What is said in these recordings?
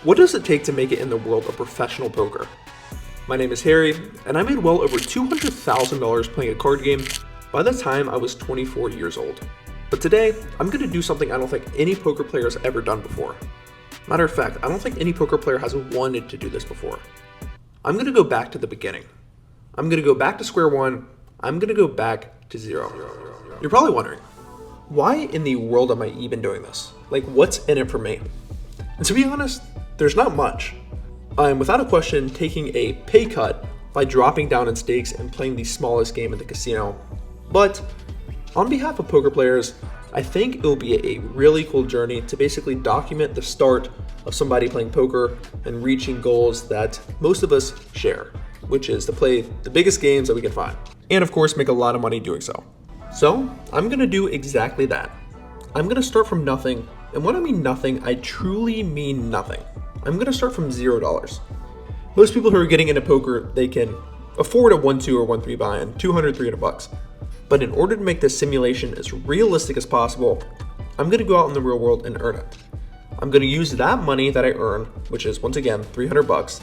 What does it take to make it in the world of professional poker? My name is Harry, and I made well over $200,000 playing a card game by the time I was 24 years old. But today, I'm going to do something I don't think any poker player has ever done before. Matter of fact, I don't think any poker player has wanted to do this before. I'm going to go back to the beginning. I'm going to go back to square one. I'm going to go back to zero. You're probably wondering, why in the world am I even doing this? Like, what's in it for me? And to be honest, there's not much. I'm without a question taking a pay cut by dropping down in stakes and playing the smallest game in the casino. But on behalf of poker players, I think it will be a really cool journey to basically document the start of somebody playing poker and reaching goals that most of us share, which is to play the biggest games that we can find. And of course, make a lot of money doing so. So I'm gonna do exactly that. I'm gonna start from nothing. And when I mean nothing, I truly mean nothing. I'm gonna start from $0. Most people who are getting into poker, they can afford a 1-2 or 1-3 buy-in, $200, $300. But in order to make this simulation as realistic as possible, I'm gonna go out in the real world and earn it. I'm gonna use that money that I earn, which is once again $300,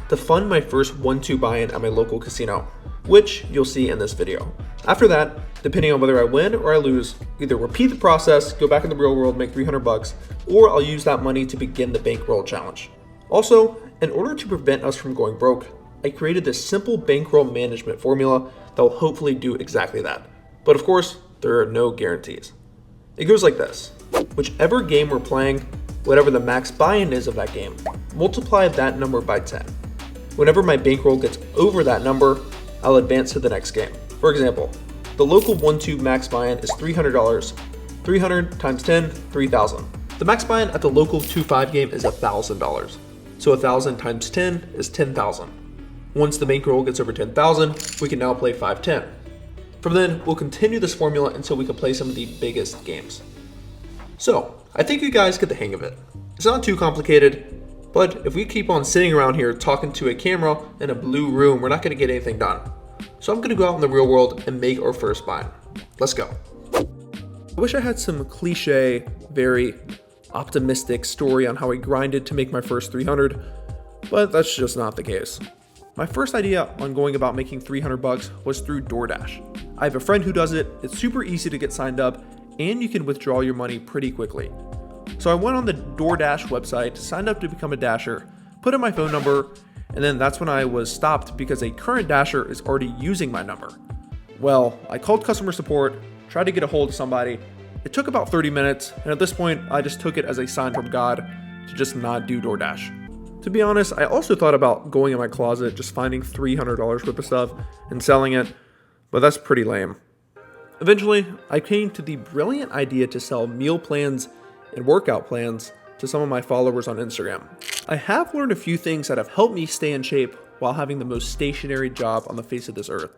to fund my first 1-2 buy-in at my local casino, which you'll see in this video. After that, depending on whether I win or I lose, either repeat the process, go back in the real world, make $300, or I'll use that money to begin the bankroll challenge. Also, in order to prevent us from going broke, I created this simple bankroll management formula that will hopefully do exactly that. But of course, there are no guarantees. It goes like this. Whichever game we're playing, whatever the max buy-in is of that game, multiply that number by 10. Whenever my bankroll gets over that number, I'll advance to the next game. For example, the local 1-2 max buy-in is $300. 300 times 10, 3,000. The max buy-in at the local 2-5 game is $1,000. So 1,000 times 10 is 10,000. Once the bankroll gets over 10,000, we can now play 5-10. From then, we'll continue this formula until we can play some of the biggest games. So, I think you guys get the hang of it. It's not too complicated, but if we keep on sitting around here talking to a camera in a blue room, we're not going to get anything done. So I'm going to go out in the real world and make our first buy-in. Let's go. I wish I had some cliche, very optimistic story on how I grinded to make my first 300, but that's just not the case. My first idea on going about making $300 was through DoorDash. I have a friend who does it. It's super easy to get signed up, and you can withdraw your money pretty quickly. So I went on the DoorDash website, signed up to become a Dasher, put in my phone number, and then that's when I was stopped because a current Dasher is already using my number. Well, I called customer support, tried to get a hold of somebody. It took about 30 minutes, and at this point, I just took it as a sign from God to just not do DoorDash. To be honest, I also thought about going in my closet, just finding $300 worth of stuff and selling it, but that's pretty lame. Eventually, I came to the brilliant idea to sell meal plans and workout plans to some of my followers on Instagram. I have learned a few things that have helped me stay in shape while having the most stationary job on the face of this earth,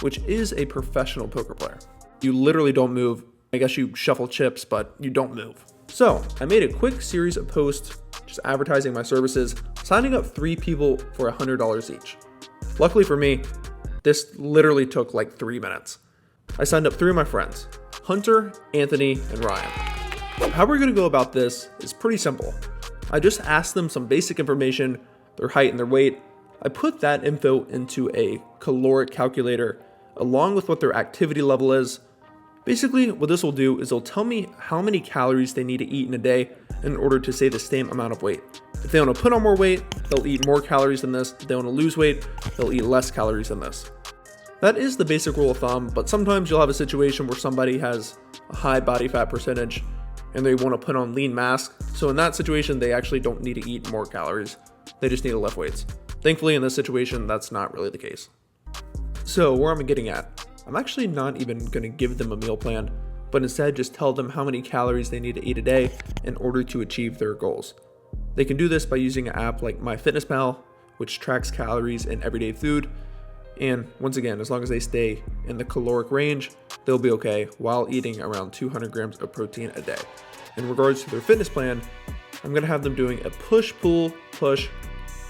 which is a professional poker player. You literally don't move. I guess you shuffle chips, but you don't move. So I made a quick series of posts just advertising my services, signing up 3 people for $100 each. Luckily for me, this literally took like 3 minutes. I signed up 3 of my friends, Hunter, Anthony, and Ryan. How we're gonna go about this is pretty simple. I just asked them some basic information, their height and their weight. I put that info into a caloric calculator along with what their activity level is. Basically, what this will do is it'll tell me how many calories they need to eat in a day in order to save the same amount of weight. If they want to put on more weight, they'll eat more calories than this. If they want to lose weight, they'll eat less calories than this. That is the basic rule of thumb, but sometimes you'll have a situation where somebody has a high body fat percentage and they want to put on lean mass. So in that situation, they actually don't need to eat more calories. They just need to lift weights. Thankfully, in this situation, that's not really the case. So where am I getting at? I'm actually not even going to give them a meal plan, but instead just tell them how many calories they need to eat a day in order to achieve their goals. They can do this by using an app like MyFitnessPal, which tracks calories in everyday food. And once again, as long as they stay in the caloric range, they'll be okay while eating around 200 grams of protein a day. In regards to their fitness plan, I'm going to have them doing a push-pull-push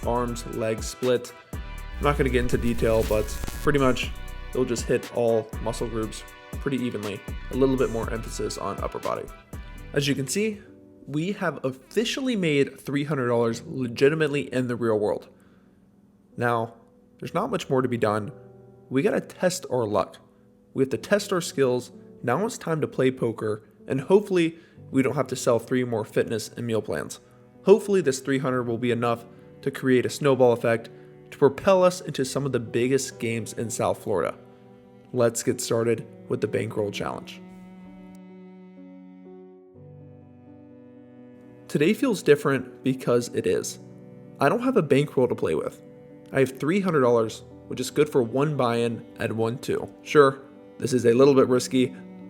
arms, legs split. I'm not going to get into detail, but pretty much they'll just hit all muscle groups pretty evenly, a little bit more emphasis on upper body. As you can see, we have officially made $300 legitimately in the real world. Now, there's not much more to be done. We gotta test our luck. We have to test our skills. Now it's time to play poker, and hopefully we don't have to sell 3 more fitness and meal plans. Hopefully this 300 will be enough to create a snowball effect to propel us into some of the biggest games in South Florida. Let's get started with the bankroll challenge. Today feels different because it is. I don't have a bankroll to play with. I have $300, which is good for 1 buy-in at 1-2. Sure, this is a little bit risky,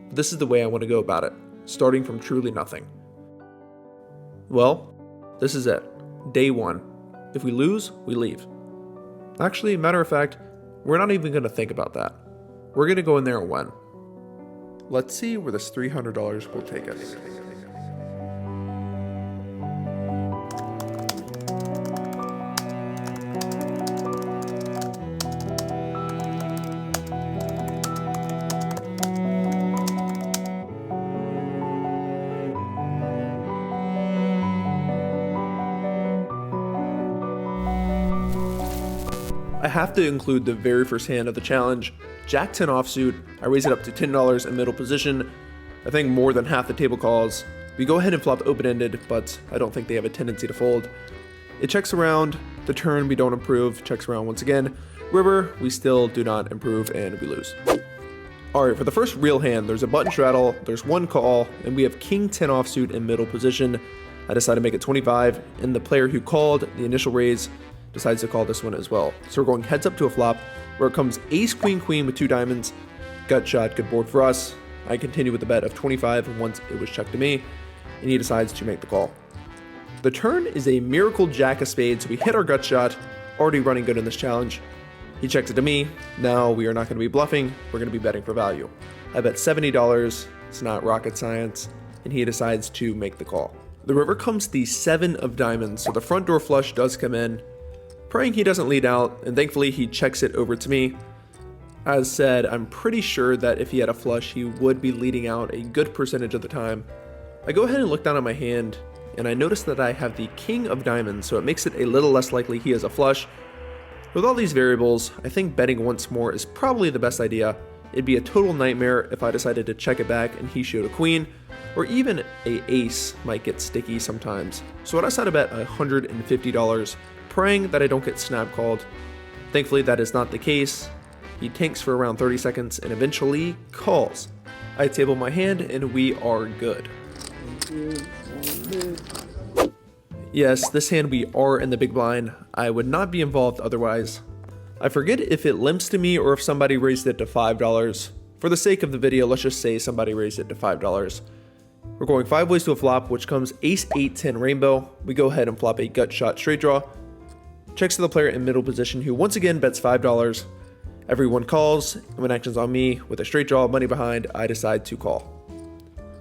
but this is the way I want to go about it, starting from truly nothing. Well, this is it. Day 1. If we lose, we leave. Actually, matter of fact, we're not even going to think about that. We're going to go in there and win. Let's see where this $300 will take us. I have to include the very first hand of the challenge, Jack 10 offsuit. I raise it up to $10 in middle position. I think more than half the table calls. We go ahead and flop open-ended, but I don't think they have a tendency to fold. It checks around, the turn we don't improve, checks around once again. River, we still do not improve and we lose. Alright, for the first real hand, there's a button straddle, there's 1 call, and we have King 10 offsuit in middle position. I decide to make it 25, and the player who called the initial raise decides to call this one as well. So we're going heads up to a flop where it comes ace queen queen with 2 diamonds. Gut shot, good board for us. I continue with the bet of 25 once it was checked to me, and he decides to make the call. The turn is a miracle jack of spades, so we hit our gut shot, already running good in this challenge. He checks it to me. Now we are not going to be bluffing, we're going to be betting for value. I bet $70, it's not rocket science, and he decides to make the call. The river comes the 7 of diamonds, so the front door flush does come in. Praying he doesn't lead out, and thankfully he checks it over to me. As said, I'm pretty sure that if he had a flush, he would be leading out a good percentage of the time. I go ahead and look down at my hand, and I notice that I have the king of diamonds, so it makes it a little less likely he has a flush. With all these variables, I think betting once more is probably the best idea. It'd be a total nightmare if I decided to check it back and he showed a queen, or even a ace might get sticky sometimes. So I decided to bet $150, praying that I don't get snap called. Thankfully that is not the case. He tanks for around 30 seconds and eventually calls. I table my hand and we are good. Yes, this hand we are in the big blind. I would not be involved otherwise. I forget if it limps to me or if somebody raised it to $5. For the sake of the video, let's just say somebody raised it to $5. We're going 5 ways to a flop, which comes ace 8 10 rainbow. We go ahead and flop a gut shot straight draw. Checks to the player in middle position, who once again bets $5. Everyone calls, and when action's on me with a straight draw, money behind, I decide to call.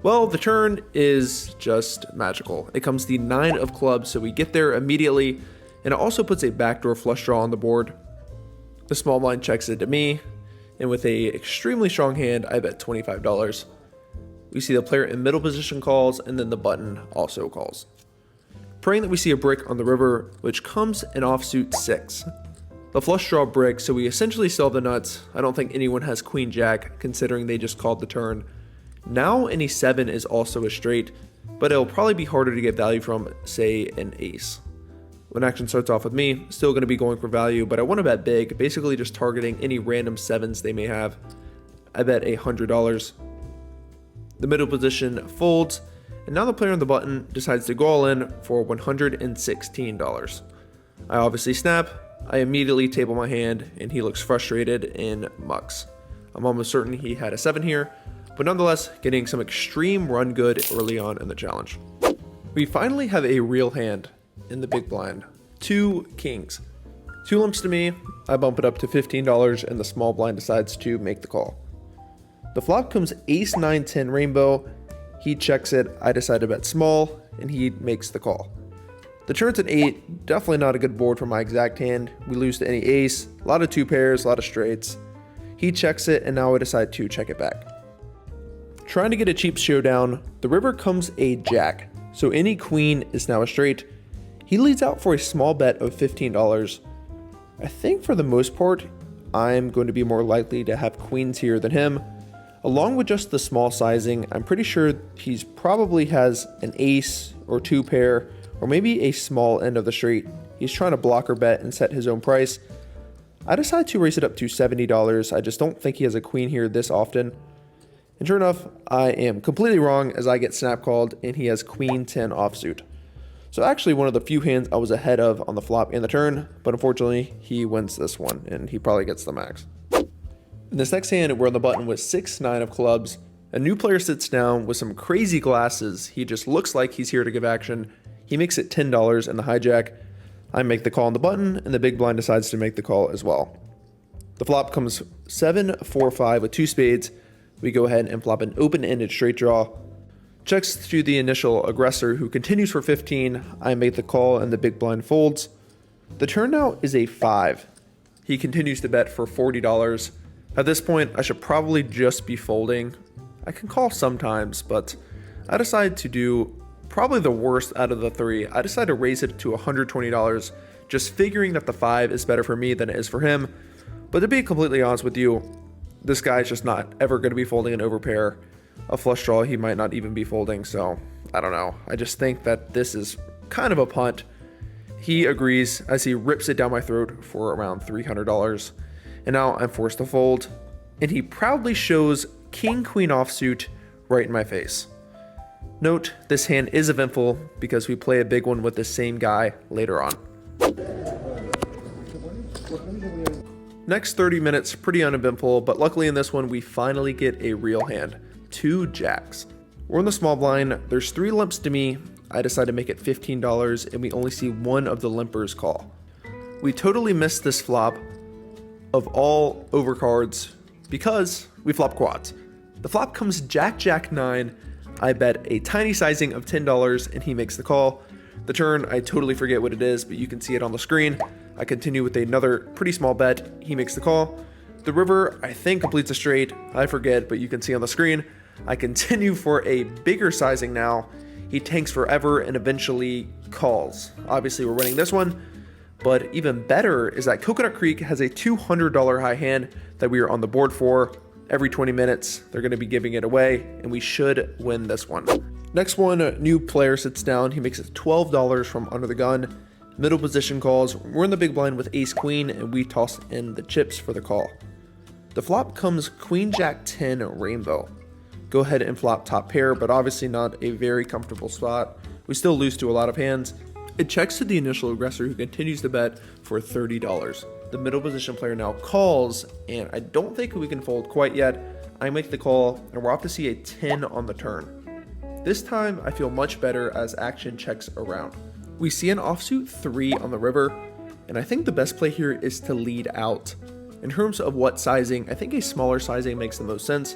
Well, the turn is just magical. It comes the 9 of clubs, so we get there immediately, and it also puts a backdoor flush draw on the board. The small blind checks it to me, and with a extremely strong hand, I bet $25. We see the player in middle position calls, and then the button also calls. Praying that we see a brick on the river, which comes in offsuit 6. The flush draw brick, so we essentially still have the nuts. I don't think anyone has queen jack, considering they just called the turn. Now any 7 is also a straight, but it'll probably be harder to get value from, say, an ace. When action starts off with me, still going to be going for value, but I want to bet big, basically just targeting any random 7s they may have. I bet $100. The middle position folds, and now the player on the button decides to go all in for $116. I obviously snap, I immediately table my hand, and he looks frustrated and mucks. I'm almost certain he had a 7 here, but nonetheless getting some extreme run good early on in the challenge. We finally have a real hand in the big blind. 2 kings. 2 limps to me, I bump it up to $15, and the small blind decides to make the call. The flop comes ace 9 10 rainbow. He checks it, I decide to bet small, and he makes the call. The turn's an 8, definitely not a good board for my exact hand. We lose to any ace, a lot of 2 pairs, a lot of straights. He checks it, and now I decide to check it back. Trying to get a cheap showdown, the river comes a jack. So any queen is now a straight. He leads out for a small bet of $15. I think for the most part, I'm going to be more likely to have queens here than him. Along with just the small sizing, I'm pretty sure he's probably has an ace or two pair, or maybe a small end of the straight. He's trying to blocker bet and set his own price. I decide to raise it up to $70. I just don't think he has a queen here this often. And sure enough, I am completely wrong as I get snap called and he has queen 10 offsuit. So actually one of the few hands I was ahead of on the flop and the turn, but unfortunately he wins this one and he probably gets the max. In this next hand, we're on the button with 6-9 of clubs. A new player sits down with some crazy glasses. He just looks like he's here to give action. He makes it $10 in the hijack. I make the call on the button, and the big blind decides to make the call as well. The flop comes 7-4-5 with two spades. We go ahead and flop an open-ended straight draw. Checks to the initial aggressor, who continues for 15. I make the call, and the big blind folds. The turn now is a 5. He continues to bet for $40. At this point, I should probably just be folding. I can call sometimes, but I decide to do probably the worst out of the three. I decide to raise it to $120, just figuring that the 5 is better for me than it is for him. But to be completely honest with you, this guy's just not ever going to be folding an overpair. A flush draw, he might not even be folding, so I don't know. I just think that this is kind of a punt. He agrees as he rips it down my throat for around $300. And now I'm forced to fold, and he proudly shows king queen offsuit right in my face. Note, this hand is eventful because we play a big one with the same guy later on. Next 30 minutes, pretty uneventful, but luckily in this one we finally get a real hand. 2 jacks. We're in the small blind, there's 3 limps to me. I decide to make it $15 and we only see one of the limpers call. We totally missed this flop of all overcards because we flop quads. The flop comes jack 9. I bet a tiny sizing of $10 and he makes the call. The turn, I totally forget what it is, but you can see it on the screen. I continue with another pretty small bet. He makes the call. The river, I think, completes a straight. I forget, but you can see on the screen. I continue for a bigger sizing now. He tanks forever and eventually calls. Obviously, we're winning this one. But even better is that Coconut Creek has a $200 high hand that we are on the board for. Every 20 minutes, they're going to be giving it away, and we should win this one. Next one, a new player sits down. He makes it $12 from under the gun. Middle position calls. We're in the big blind with ace queen, and we toss in the chips for the call. The flop comes queen jack 10 rainbow. Go ahead and flop top pair, but obviously not a very comfortable spot. We still lose to a lot of hands. It checks to the initial aggressor, who continues to bet for $30. The middle position player now calls, and I don't think we can fold quite yet. I make the call, and we're off to see a 10 on the turn. This time, I feel much better as action checks around. We see an offsuit 3 on the river, and I think the best play here is to lead out. In terms of what sizing, I think a smaller sizing makes the most sense.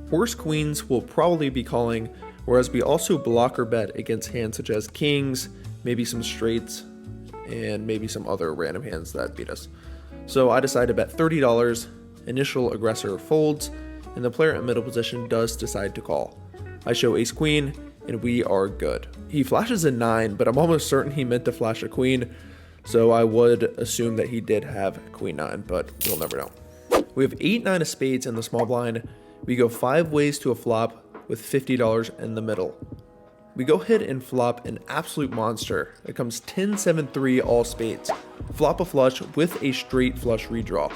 Worse queens will probably be calling, whereas we also blocker bet against hands such as kings, maybe some straights, and maybe some other random hands that beat us. So I decide to bet $30, initial aggressor folds, and the player in middle position does decide to call. I show ace queen, and we are good. He flashes a 9, but I'm almost certain he meant to flash a queen, so I would assume that he did have queen 9, but we'll never know. We have 8-9 of spades in the small blind. We go 5 ways to a flop with $50 in the middle. We go ahead and flop an absolute monster. It comes 10-7-3 all spades. Flop a flush with a straight flush redraw.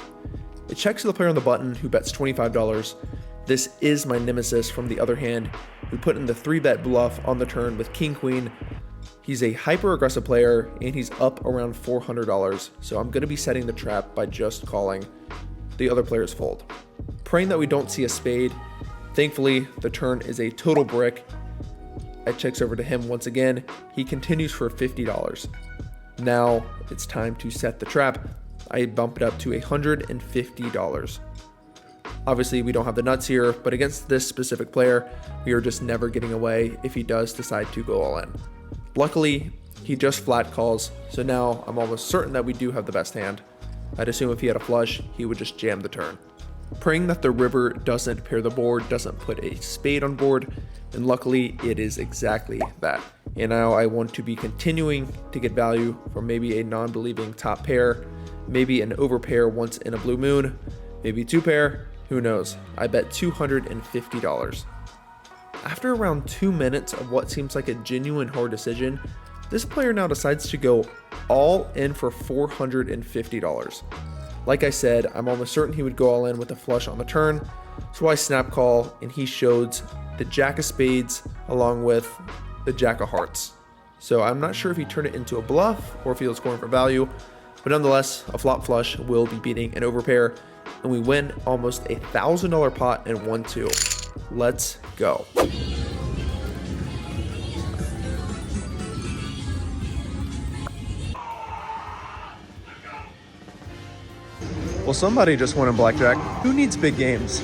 It checks to the player on the button, who bets $25. This is my nemesis from the other hand. We put in the 3-bet bluff on the turn with king queen. He's a hyper aggressive player and he's up around $400, so I'm going to be setting the trap by just calling. The other players fold. Praying that we don't see a spade. Thankfully, the turn is a total brick. I checks over to him once again. He continues for $50. Now it's time to set the trap. I bump it up to $150. Obviously, we don't have the nuts here, but against this specific player, we are just never getting away if he does decide to go all in. Luckily, he just flat calls, so now I'm almost certain that we do have the best hand. I'd assume if he had a flush, he would just jam the turn. Praying that the river doesn't pair the board, doesn't put a spade on board, and luckily it is exactly that. And now I want to be continuing to get value from maybe a non-believing top pair, maybe an overpair once in a blue moon, maybe two pair, who knows. I bet $250. After around 2 minutes of what seems like a genuine hard decision, this player now decides to go all in for $450. Like I said, I'm almost certain he would go all in with a flush on the turn, so I snap call and he showed the jack of spades along with the jack of hearts. So I'm not sure if he turned it into a bluff or if he was going for value, but nonetheless, a flop flush will be beating an overpair, and we win almost $1,000 pot in 1-2. Let's go. Well, somebody just won in blackjack. Who needs big games?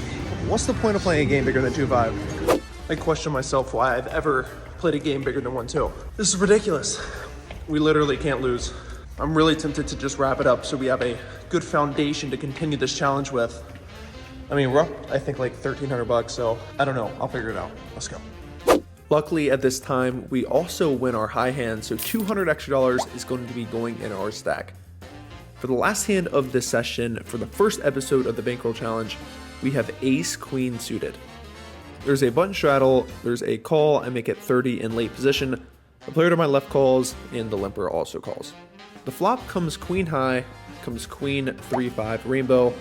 What's the point of playing a game bigger than 2-5? I question myself why I've ever played a game bigger than 1-2. This is ridiculous. We literally can't lose. I'm really tempted to just wrap it up so we have a good foundation to continue this challenge with. I mean, we're up, I think, like $1,300, so I don't know. I'll figure it out. Let's go. Luckily, at this time, we also win our high hand, so $200 extra is going to be going in our stack. For the last hand of this session, for the first episode of the Bankroll Challenge, we have Ace Queen suited. There's a button straddle, there's a call, I make it 30 in late position, the player to my left calls, and the limper also calls. The flop comes queen high, comes queen 3-5 rainbow.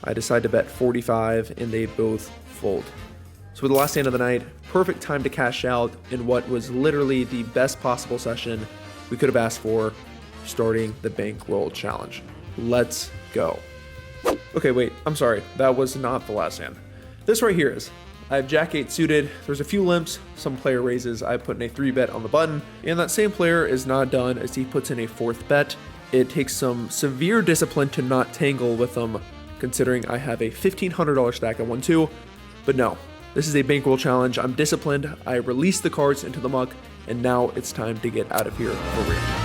I decide to bet 45 and they both fold. So for the last hand of the night, perfect time to cash out in what was literally the best possible session we could have asked for, starting the Bankroll Challenge. Let's go. Okay, wait, I'm sorry, that was not the last hand. This right here is. I have Jack 8 suited, there's a few limps, some player raises, I put in a 3-bet on the button, and that same player is not done as he puts in a 4th bet. It takes some severe discipline to not tangle with them, considering I have a $1,500 stack at 1-2, but no, this is a Bankroll Challenge, I'm disciplined, I release the cards into the muck, and now it's time to get out of here for real.